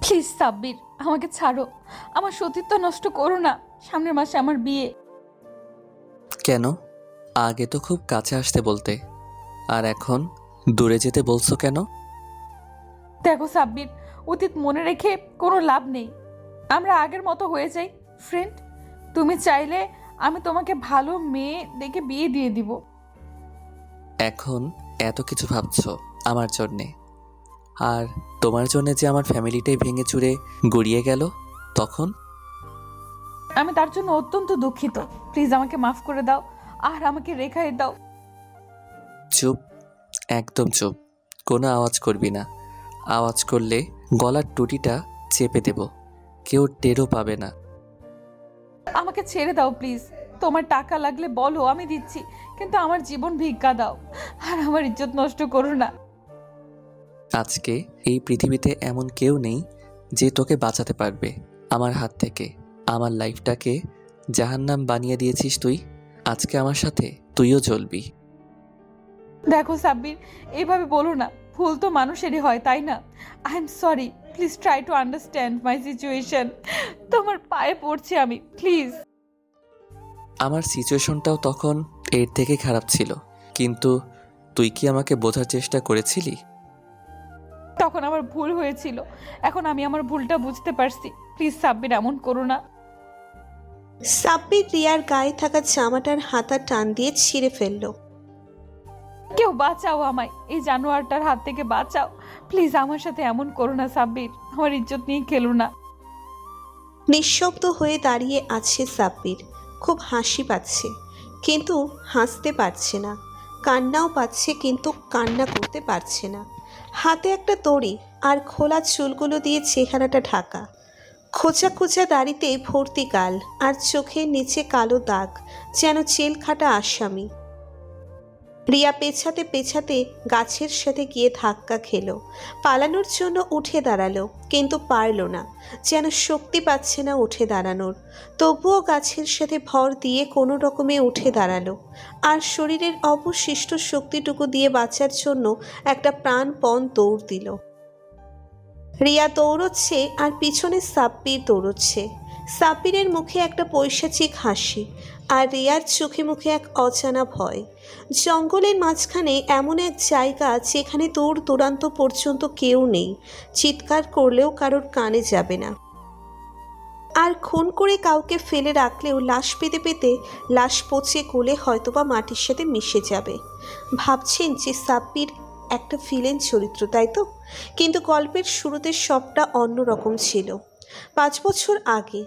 Please Sabbir, আমাকে ছাড়ো। আমার সতীত্ব নষ্ট করো না। সামনের মাসে আমার বিয়ে। কেন? আগে তো খুব কাছে আসতে বলতে, আর এখন দূরে যেতে বলছো কেন? দেখো সাব্বির, অতীত মনে রেখে কোনো লাভ নেই। আমরা আগের মতো হয়ে যাই ফ্রেন্ড। তুমি চাইলে আমি তোমাকে ভালো মেয়ে দেখে বিয়ে দিয়ে দিব। এখন এত কিছু ভাবছো আমার জন্যে, আর তোমার জন্যে যে আমার ফ্যামিলিটাই ভেঙে চুরে গড়িয়ে গেল তখন? আমি তার জন্য অত্যন্ত দুঃখিত। প্লিজ আমাকে মাফ করে দাও, আর আমাকে রেখাই দাও। চুপ, একদম চুপ। কোনো আওয়াজ করবি না। আওয়াজ করলে গলার টুটিটা চেপে দেব, কেউ টেরও পাবে না। আমাকে ছেড়ে দাও প্লিজ। তোমার টাকা লাগলে বলো, আমি দিচ্ছি, কিন্তু আমার জীবন ভিক্ষা দাও, আর আমার ইজ্জত নষ্ট করো না। আজকে এই পৃথিবীতে এমন কেউ নেই যে তোকে বাঁচাতে পারবে আমার হাত থেকে। আমার লাইফটাকে জাহান্নাম বানিয়ে দিয়েছিস তুই, আজকে আমার সাথে তুইও জ্বলবি। দেখো সাব্বির, এইভাবে বলো না। ভুল তো মানুষেরই হয়, তাই না? I am sorry, please try to understand my situation. তোমার পায়ে পড়ছি আমি, প্লিজ। আমার সিচুয়েশনটাও তখন এর থেকে খারাপ ছিল, কিন্তু তুই কি আমাকে বোঝার চেষ্টা করেছিলি? তখন আমার ভুল হয়েছিল, এখন আমি আমার ভুলটা বুঝতে পারছি। প্লিজ সাব্বির, এমন করো না। সাব্বির রিয়ার গায়ে থাকা জামাটার হাতা টান দিয়ে ছিঁড়ে ফেলল। কেউ বাঁচাও আমায়, এই জানোয়ারটার হাত থেকে বাঁচাও। প্লিজ আমার সাথে এমন করো না সাব্বির, আমার ইজ্জত নিয়ে খেলো না। নিঃশব্দ হয়ে দাঁড়িয়ে আছে সাব্বির। খুব হাসি পাচ্ছে, কিন্তু হাসতে পারছে না। কান্নাও পাচ্ছে, কিন্তু কান্না করতে পারছে না। হাতে একটা দড়ি, আর খোলা চুলগুলো দিয়ে চেহারাটা ঢাকা। খোঁচা খোঁচা দাড়িতে ভর্তি গাল, আর চোখের নিচে কালো দাগ, যেন জেল খাটা আসামি। রিয়া পেছাতে পেছাতে গাছের সাথে গিয়ে ধাক্কা খেলো। পালানোর জন্য উঠে দাঁড়ালো, কিন্তু পারল না। যেন শক্তি পাচ্ছে না উঠে দাঁড়ানোর। তবুও গাছের সাথে ভর দিয়ে কোনো রকমে উঠে দাঁড়ালো, আর শরীরের অবশিষ্ট শক্তিটুকু দিয়ে বাঁচার জন্য একটা প্রাণপণ দৌড় দিল। রিয়া দৌড়চ্ছে, আর পিছনে সাব্বির দৌড়চ্ছে। সাব্বিরের মুখে একটা পৈশাচিক হাসি, আর রিয়ার চোখে মুখে এক অজানা ভয়। জঙ্গলের মাঝখানে এমন এক জায়গা যেখানে দূর দূরান্ত পর্যন্ত কেউ নেই, চিৎকার করলেও কারোর কানে যাবে না। আর খুন করে কাউকে ফেলে রাখলেও লাশ পেতে পেতে লাশ পচে গলে হয়তোবা মাটির সাথে মিশে যাবে। ভাবছেন যে সাব্বির একটা ভিলেন চরিত্র, তাই তো? কিন্তু গল্পের শুরুতে সবটা অন্যরকম ছিল। 5 বছর আগে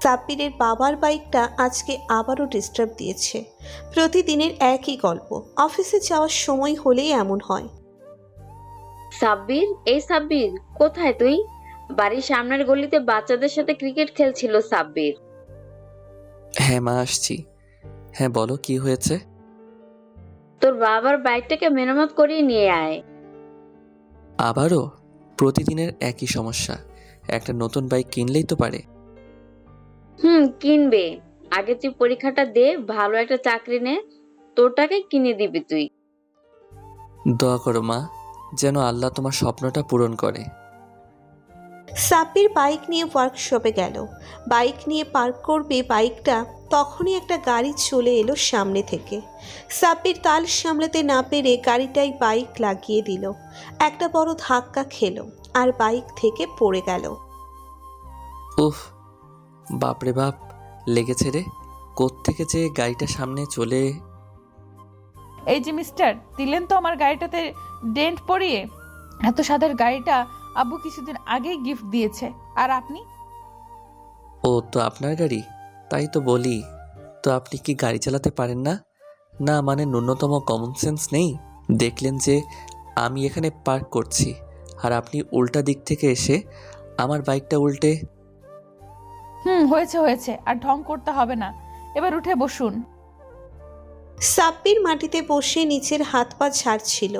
সাব্বিরের বাবার বাইকটা আজকে আবারও ডিস্টার্ব দিয়েছে। প্রতিদিনের একই গল্প, অফিসে যাওয়ার সময় হলেই এমন হয়। সাব্বির, এই সাব্বির, কোথায় তুই? বাড়ির সামনের গলিতে বাচ্চাদের সাথে ক্রিকেট খেলছিল সাব্বির। হ্যাঁ মা, আসছি। হ্যাঁ বলো, কি হয়েছে? তোর বাবার বাইকটাকে মেরামত করিয়ে নিয়ে আয়। আবারও? প্রতিদিনের একই সমস্যা। একটা নতুন বাইক কিনলেই তো পারে। কিনবে। আগে তুই পরীক্ষাটা দে, ভালো একটা চাকরি নে, তোরটাকে কিনে দিবি তুই। দোয়া করো মা, যেন আল্লাহ তোমার স্বপ্নটা পূরণ করে। সাব্বির বাইক নিয়ে ওয়ার্কশপে গেল। বাইক নিয়ে পার্ক করবে বাইকটা, তখনই একটা গাড়ি চলে এলো সামনে থেকে। সাব্বির তাল সামলাতে না পেরে গাড়িটাই বাইক লাগিয়ে দিল। একটা বড় ধাক্কা খেলো, আর বাইক থেকে পড়ে গেল। উফ, বাপরে বাপ, লেগেছে রে। কোত্থেকে যে গাড়িটা সামনে চলে। এই যে মিস্টার, দিলেন তো আমার গাড়িটাতে ডেন্ট পরিয়ে। এত সাদের গাড়িটা আব্বু কিছুদিন আগেই গিফট দিয়েছে, আর আপনি? ও তো আপনার গাড়ি, তাই তো বলি। তো আপনি কি গাড়ি চালাতে পারেন না? না মানে ন্যূনতম কমন সেন্স নেই? দেখলেন যে আমি এখানে পার্ক করছি, আর আপনি উল্টা দিক থেকে এসে আমার বাইকটা উল্টে। হয়েছে হয়েছে, আর ঢং করতে হবে না। এবার উঠে বসুন। সাব্বির মাটিতে বসে নিচের হাত পা ঝাড়ছিল,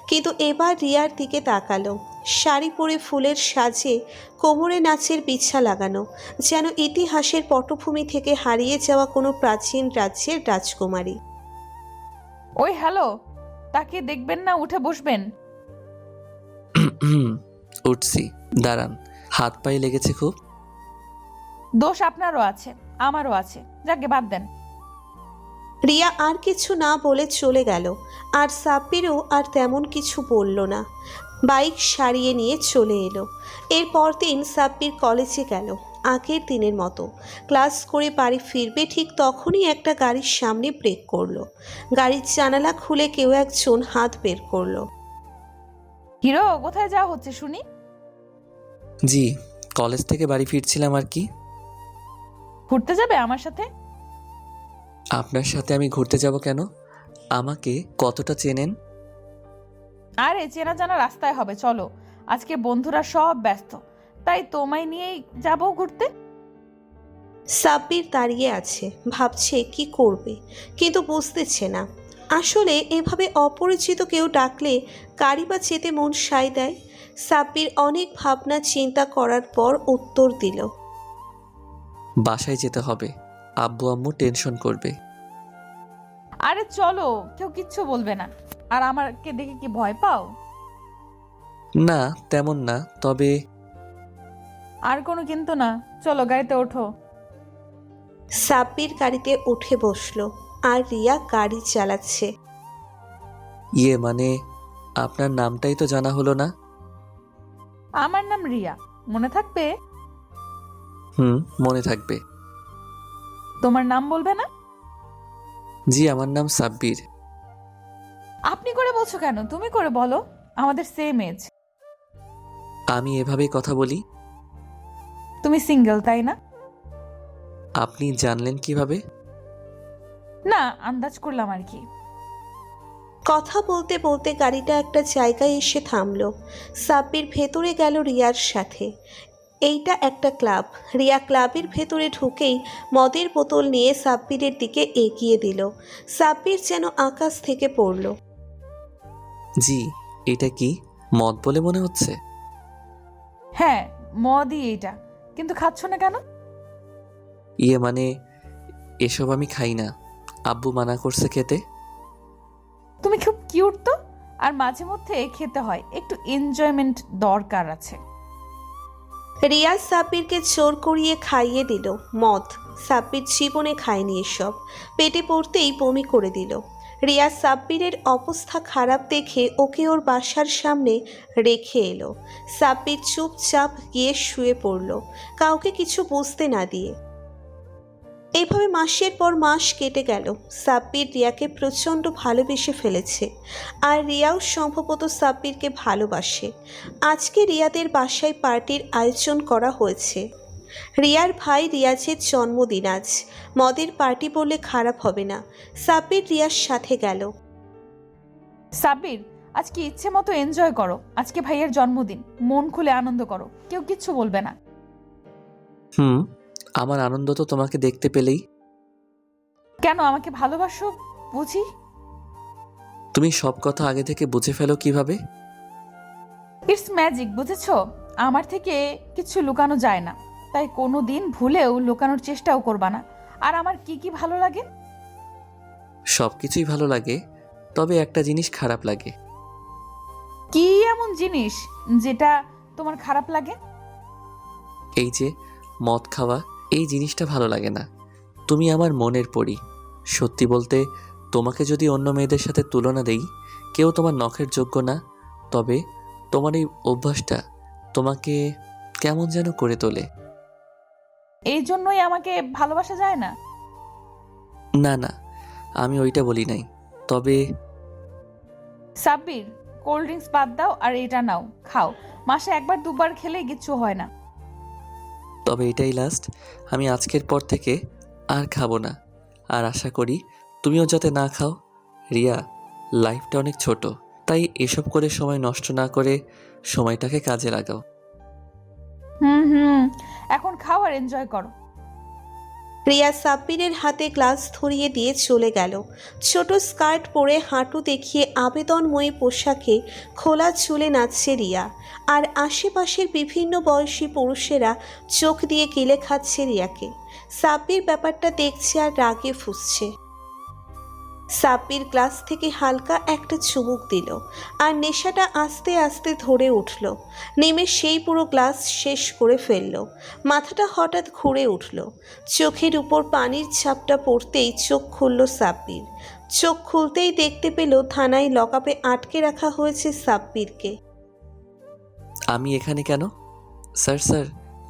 কিন্তু এবার রিয়ার দিকে তাকালো। শাড়ি পরে ফুলের সাজে কোমরে নাচের বিছা লাগানো, যেন ইতিহাসের পটভূমি থেকে হারিয়ে যাওয়া কোনো প্রাচীন রাজ্যের রাজকুমারী। ওই হ্যালো, তাকে দেখবেন না, উঠে বসবেন। উঠছি, দাঁড়ান। হাত পায়ে লেগেছে খুব। দোষ আপনারও আছে, আমারও আছে, যাকে বাদ দেন। রিয়া আর কিছু না বলে চলে গেল, আর সাব্বিরও আর তেমন কিছু বলল না। বাইক সারিয়ে নিয়ে চলে এলো। এরপর দিন সাব্বির কলেজে গেল আগের দিনের মতো। ক্লাস করে বাড়ি ফিরবে ঠিক তখনই একটা গাড়ির সামনে ব্রেক করলো। গাড়ির জানালা খুলে কেউ একজন হাত বের করলো। হিরো, কোথায় যাওয়া হচ্ছে শুনি? জি, কলেজ থেকে বাড়ি ফিরছিলাম আর কি। ঘুরতে যাবে আমার সাথে? আপনার সাথে আমি ঘুরতে যাব কেন? আমাকে কতটা চেনেন? আরে চেনা জানা রাস্তায় হবে, চলো। আজকে বন্ধুরা সব ব্যস্ত, তাই তোমায় নিয়েই যাবো ঘুরতে। সাব্বির দাঁড়িয়ে আছে, ভাবছে কি করবে, কিন্তু বুঝতেছে না। আসলে এভাবে অপরিচিত কেউ ডাকলে কারি বা যেতে মন সায় দেয়। সাব্বির অনেক ভাবনা চিন্তা করার পর উত্তর দিল, বাসায় যেতে হবে, আব্বু আম্মু টেনশন করবে। আরে চলো, কেউ কিচ্ছু বলবে না। আর আমাকে দেখে কি ভয় পাও? না তেমন না, তবে আর কোনো কিন্তু না, চলো গাড়িতে ওঠো। সাব্বির গাড়িতে উঠে বসলো, আর রিয়া গাড়ি চালাচ্ছে। ইয়ে মানে আপনার নামটাই তো জানা হলো না। আমার নাম রিয়া, মনে থাকবে? মনে থাকবে। তোমার নাম বলবে না? জি, আমার নাম সাব্বির। আপনি করে বলছো কেন? তুমি করে বলো, আমাদের সেম এজ। আমি এভাবেই কথা বলি। তুমি সিঙ্গেল তাই না? আপনি জানলেন কিভাবে? না, আন্দাজ করলাম আর কি। কথা বলতে বলতে গাড়িটা একটা জায়গায় এসে থামলো। সাব্বির ভেতরে গেল রিয়ার সাথে। এইটা একটা ক্লাব। রিয়া ক্লাবের ভেতরে ঢুকেই মদের বোতল নিয়ে সাব্বিরের দিকে এগিয়ে দিল। সাব্বির যেন আকাশ থেকে পড়ল। জি, এটা কি মদ বলে মনে হচ্ছে? হ্যাঁ, মদই এইটা, কিন্তু খাচ্ছ না কেন? ইয়ে মানে এসব আমি খাই না, আব্বু মানা করছে খেতে। তুমি খুব কিউট তো, আর মাঝে মধ্যে খেতে হয়, একটু এনজয়মেন্ট দরকার আছে। রিয়া সাব্বিরকে জোর করিয়ে খাইয়ে দিল মদ। সাব্বির জীবনে খায়নি এসব। পেটে পড়তেই বমি করে দিল। রিয়া সাব্বিরের অবস্থা খারাপ দেখে ওকে ওর বাসার সামনে রেখে এলো। সাব্বির চুপচাপ গিয়ে শুয়ে পড়ল, কাউকে কিছু বুঝতে না দিয়ে। এইভাবে মাসের পর মাস কেটে গেল। সাব্বির রিয়াকে প্রচণ্ড ভালোবেসে ফেলেছে, আর রিয়াও সম্ভবত সাব্বিরকে ভালোবাসে। আজকে রিয়াদের বাসায় পার্টির আয়োজন করা হয়েছে। রিয়ার ভাই রিয়াজের জন্মদিন আজ। মদের পার্টি বললে খারাপ হবে না। সাব্বির রিয়ার সাথে গেল। সাব্বির, আজকে ইচ্ছে মতো এনজয় করো, আজকে ভাইয়ের জন্মদিন, মন খুলে আনন্দ করো, কেউ কিচ্ছু বলবে না। আমার আনন্দ তো তোমাকে দেখতে পেলেই। কেন আমাকে ভালোবাসো বুঝি? তুমি সব কথা আগে থেকে বুঝে ফেলো কিভাবে? ইটস ম্যাজিক, বুঝেছো? আমার থেকে কিছু লুকানো যায় না, তাই কোনো দিন ভুলেও লুকানোর চেষ্টাও করবা না। আর আমার কি কি ভালো লাগে? সব কিছুই ভালো লাগে, তবে একটা জিনিস খারাপ লাগে। কি এমন জিনিস যেটা তোমার খারাপ লাগে? এই যে মদ খাওয়া, এই জিনিসটা ভালো লাগে না। তুমি আমার মনের পরি। সত্যি বলতে, তোমাকে যদি অন্য মেয়েদের সাথে তুলনা দেই, কেউ তোমার নখের যোগ্য না। তবে তোমার এই অভ্যাসটা তোমাকে কেমন যেন করে তোলে। এই জন্যই আমাকে ভালোবাসা যায় না? না না, আমি ওইটা বলি নাই। তবে সাব্বির, কোল্ড ড্রিঙ্কস বাদ দাও আর এটা নাও, খাও। মাসে একবার দুবার খেলে কিচ্ছু হয় না। তবে এটাই লাস্ট। আমি আজকের পর থেকে আর খাবো না। আর আশা করি তুমিও যাতে না খাও। রিয়া, লাইফটা অনেক ছোট, তাই এসব করে সময় নষ্ট না করে সময়টাকে কাজে লাগাও। হুম, এখন খাও আর এনজয় করো। রিয়া সাব্বিরের হাতে গ্লাস ধরিয়ে দিয়ে চলে গেল। ছোট স্কার্ট পরে হাঁটু দেখিয়ে আবেদনময়ী পোশাকে খোলা চুলে নাচছে রিয়া। আর আশেপাশের বিভিন্ন বয়সী পুরুষেরা চোখ দিয়ে গিলে খাচ্ছে রিয়াকে। সাব্বির ব্যাপারটা দেখছে আর রাগে ফুঁসছে। সাব্বির গ্লাস থেকে হালকা একটা চুমুক দিল আর নেশাটা আস্তে আস্তে ধরে উঠল। নেমে সেই পুরো গ্লাস শেষ করে ফেলল। মাথাটা হঠাৎ ঘুরে উঠল। চোখের উপর পানির ছাপটা পড়তেই চোখ খুলল সাব্বির। চোখ খুলতেই দেখতে পেল থানায় লকআপে আটকে রাখা হয়েছে সাব্বিরকে। আমি এখানে কেন? স্যার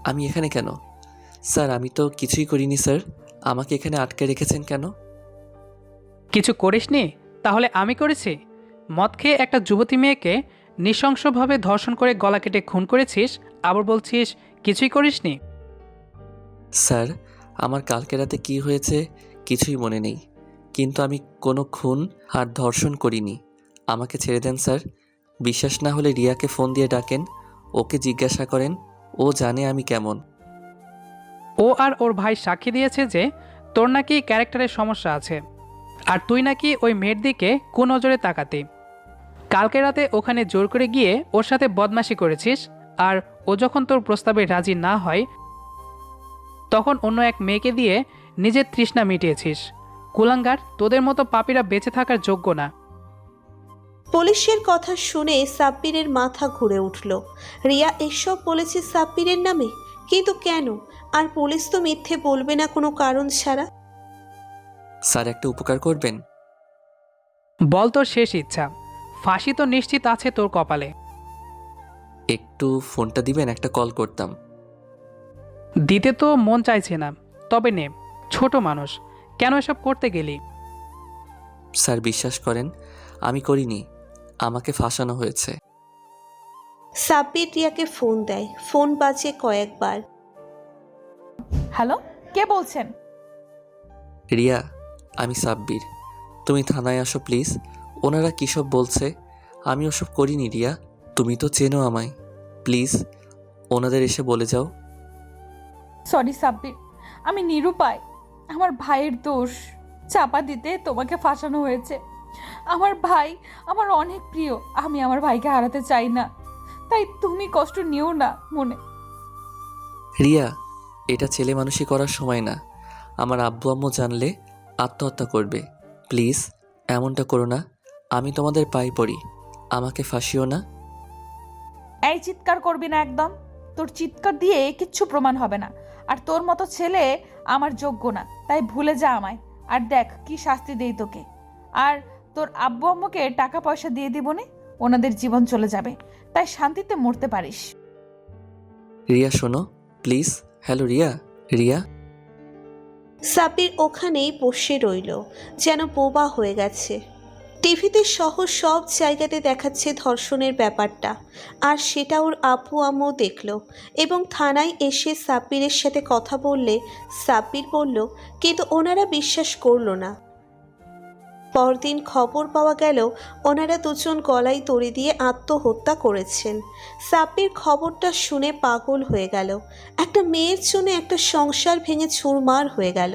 আমি এখানে কেন? স্যার আমি তো কিছুই করিনি স্যার, আমাকে এখানে আটকে রেখেছেন কেন? কিছু করিসনি? তাহলে আমি করেছি। মদ খেয়ে একটা যুবতী মেয়েকে নৃশংসভাবে ধর্ষণ করে গলা কেটে খুন করেছিস, আবার বলছিস কিছুই করিসনি। স্যার আমার কালকে রাতে কী হয়েছে কিছুই মনে নেই, কিন্তু আমি কোনো খুন আর ধর্ষণ করিনি। আমাকে ছেড়ে দেন স্যার। বিশ্বাস না হলে রিয়াকে ফোন দিয়ে ডাকেন, ওকে জিজ্ঞাসা করেন, ও জানে আমি কেমন। ও আর ওর ভাই সাক্ষী দিয়েছে যে তোর নাকি ক্যারেক্টারের সমস্যা আছে, আর তুই নাকি ওই মেয়ের দিকে কুনজরে তাকাতি। কালকে রাতে ওখানে জোর করে গিয়ে ওর সাথে বদমাশি করেছিস, আর ও যখন তোর প্রস্তাবে রাজি না হয় তখন অন্য এক মেয়েকে দিয়ে নিজের তৃষ্ণা মিটিয়েছিস। কুলাঙ্গার, তোদের মতো পাপীরা বেঁচে থাকার যোগ্য না। পুলিশের কথা শুনে সাব্বিরের মাথা ঘুরে উঠল। রিয়া এসব বলেছে সাব্বিরের নামে, কিন্তু কেন? আর পুলিশ তো মিথ্যে বলবে না কোনো কারণ ছাড়া। স্যার একটা উপকার করবেন? বল তোর শেষ ইচ্ছা। ফাঁসি তো নিশ্চিত আছে তোর কপালে। একটু ফোনটা দিবেন, একটা কল করতাম। দিতে তো মন চাইছে না, তবে নে। ছোট মানুষ, কেন এসব করতে গেলি? স্যার বিশ্বাস করেন আমি করিনি, আমাকে ফাঁসানো হয়েছে। সাব্বির রিয়াকে ফোন দেয়। ফোন বাজে কয়েকবার। হ্যালো, কে বলছেন? রিয়া আমি সাব্বির, তুমি থানায় আসো প্লিজ। ওনারা কী সব বলছে, আমি ওসব করিনি রিয়া, তুমি তো চেনো আমায়, প্লিজ ওনাদের এসে বলে যাও। সরি সাব্বির, আমি নিরুপায়। আমার ভাইয়ের দোষ চাপা দিতে তোমাকে ফাঁসানো হয়েছে। আমার ভাই আমার অনেক প্রিয়, আমি আমার ভাইকে হারাতে চাই না, তাই তুমি কষ্ট নিও না মনে। রিয়া এটা ছেলে মানুষই করার সময় না, আমার আব্বু আম্মু জানলে আত্মহত্যা করবে, প্লিজ এমনটা করো না, আমি তোমাদের পায়ে পড়ি, আমাকে ফাঁসিও না। এই চিৎকার করবি না একদম, তোর চিৎকার দিয়ে কিচ্ছু প্রমাণ হবে না। আর তোর মতো ছেলে আমার যোগ্য না, তাই ভুলে যা আমায়। আর দেখ কি শাস্তি দেই তোকে। আর তোর আব্বু আম্মুকে টাকা পয়সা দিয়ে দিবনে, ওনাদের জীবন চলে যাবে, তাই শান্তিতে মরতে পারিস। রিয়া শোনো প্লিজ। হ্যালো রিয়া। রিয়া সাব্বির ওখানেই বসে রইল, যেন বোবা হয়ে গেছে। টিভিতে সহ সব জায়গাতে দেখাচ্ছে ধর্ষণের ব্যাপারটা, আর সেটা ওর আব্বু আম্মু দেখল এবং থানায় এসে সাব্বিরের সাথে কথা বললে সাব্বির বলল, কিন্তু ওনারা বিশ্বাস করলো না। পরদিন খবর পাওয়া গেল ওনারা দুজন গলায় দড়ি দিয়ে আত্মহত্যা করেছেন। সাব্বির খবরটা শুনে পাগল হয়ে গেল। একটা মেয়ের জন্য একটা সংসার ভেঙে চুরমার হয়ে গেল।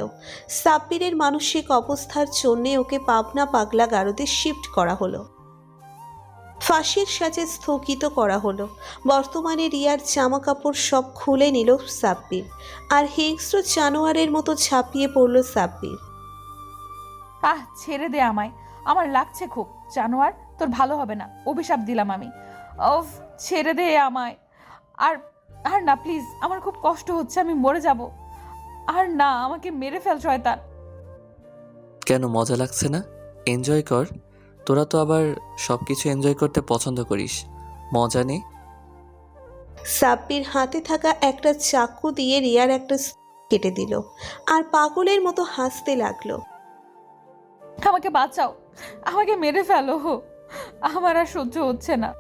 সাব্বিরের মানসিক অবস্থার জন্যে ওকে পাবনা পাগলা গারদে শিফট করা হলো। ফাঁসির সাজে স্থগিত করা হলো। বর্তমানে রিয়ার জামা কাপড় সব খুলে নিল সাব্বির, আর হিংস্র জানোয়ারের মতো ঝাঁপিয়ে পড়ল সাব্বির। ছেড়ে দে আমায়, আমার লাগছে খুব। জানোয়ার, তোর ভালো হবে না, অভিশাপ দিলাম আমি। ওফ, ছেড়ে দে আমায়। আর আর না প্লিজ, আমার খুব কষ্ট হচ্ছে, আমি মরে যাব। আর না, আমাকে মেরে ফেল শয়তান। কেন মজা লাগছে না? এনজয় কর, তোরা তো আবার সব কিছু এনজয় করতে পছন্দ করিস, মজা নে। সাব্বির হাতে থাকা একটা চাকু দিয়ে রিয়ার একটা কেটে দিল আর পাগলের মতো হাসতে লাগলো। আমাকে বাঁচাও, আমাকে মেরে ফেলো, আমার আর সহ্য হচ্ছে না।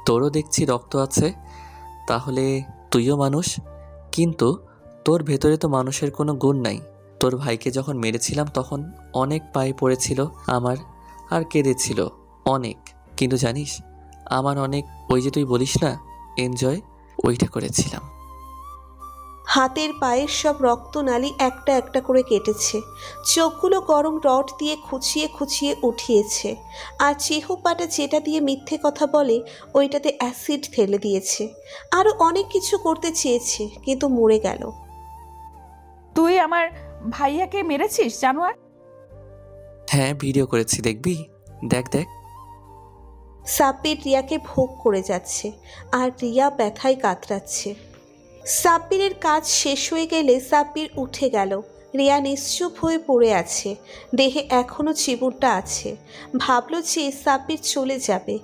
তোরও দেখছি রক্ত আছে, তাহলে তুইও মানুষ, কিন্তু তোর ভেতরে তো মানুষের কোনো গুণ নাই। তোর ভাইকে যখন মেরেছিলাম তখন অনেক পায়ে পড়েছিল আমার, আর কেঁদেছিল অনেক, কিন্তু জানিস আমার অনেক, ওই যে তুই বলিস না এনজয়, ওইটা করেছিলাম। হাতের পায়ের সব রক্তনালী একটা একটা করে কেটেছে, চোখগুলো গরম রড দিয়ে খুঁচিয়ে খুঁচিয়ে উঠিয়েছে, আর চেহপাটা যেটা দিয়ে মিথ্যে কথা বলে ওইটাতে অ্যাসিড ফেলে দিয়েছে। আরও অনেক কিছু করতে চেয়েছে, কিন্তু মরে গেল। তুই আমার ভাইয়াকে মেরেছিস জানোয়ার? হ্যাঁ ভিডিও করেছি, দেখবি? দেখ দেখ। সাব্বির রিয়াকে ভোগ করে যাচ্ছে আর রিয়া ব্যথায় কাতরাচ্ছে। সাব্বিরের কাজ শেষ হয়ে গেলে সাব্বির উঠে গেল। রিয়া নিশ্চুপ হয়ে পড়ে আছে, দেহে এখনও চিবুরটা আছে। ভাবল যে সাব্বির চলে যাবে,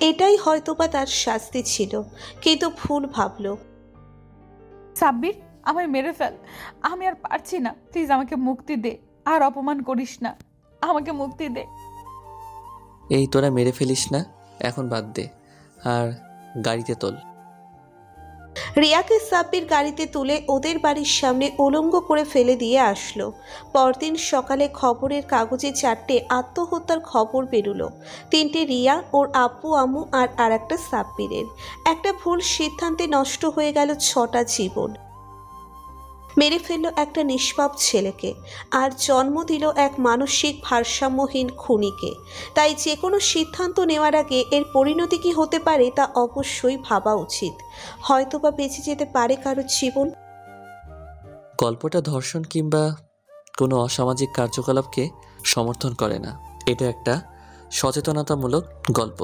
এটাই হয়তোবা তার শাস্তি ছিল, কিন্তু ভুল ভাবল। সাব্বির, আমায় মেরে ফেল, আমি আর পারছি না, প্লিজ আমাকে মুক্তি দে, আর অপমান করিস না, আমাকে মুক্তি দে। এই তোরা মেরে ফেলিস না, এখন বাদ দে আর গাড়িতে তোল। রিয়াকে সাব্বির গাড়িতে তুলে ওদের বাড়ির সামনে উলঙ্গ করে ফেলে দিয়ে আসলো। পরদিন সকালে খবরের কাগজে 4টে আত্মহত্যার খবর বেরোলো। 3টে রিয়া, ওর আব্বু আম্মু আর একটা সাব্বিরের। একটা ভুল সিদ্ধান্তে নষ্ট হয়ে গেল 6টা জীবন। মেরে ফেললো একটা নিষ্পাপ ছেলেকে আর জন্ম দিল এক মানসিক ভারসাম্যহীন খুনিকে। তাই যে কোনো সিদ্ধান্ত নেওয়ার আগে এর পরিণতি কী হতে পারে তা অবশ্যই ভাবা উচিত। হয়তোবা বেঁচে যেতে পারে কারো জীবন। গল্পটা ধর্ষণ কিংবা কোনো অসামাজিক কার্যকলাপকে সমর্থন করে না। এটা একটা সচেতনতামূলক গল্প।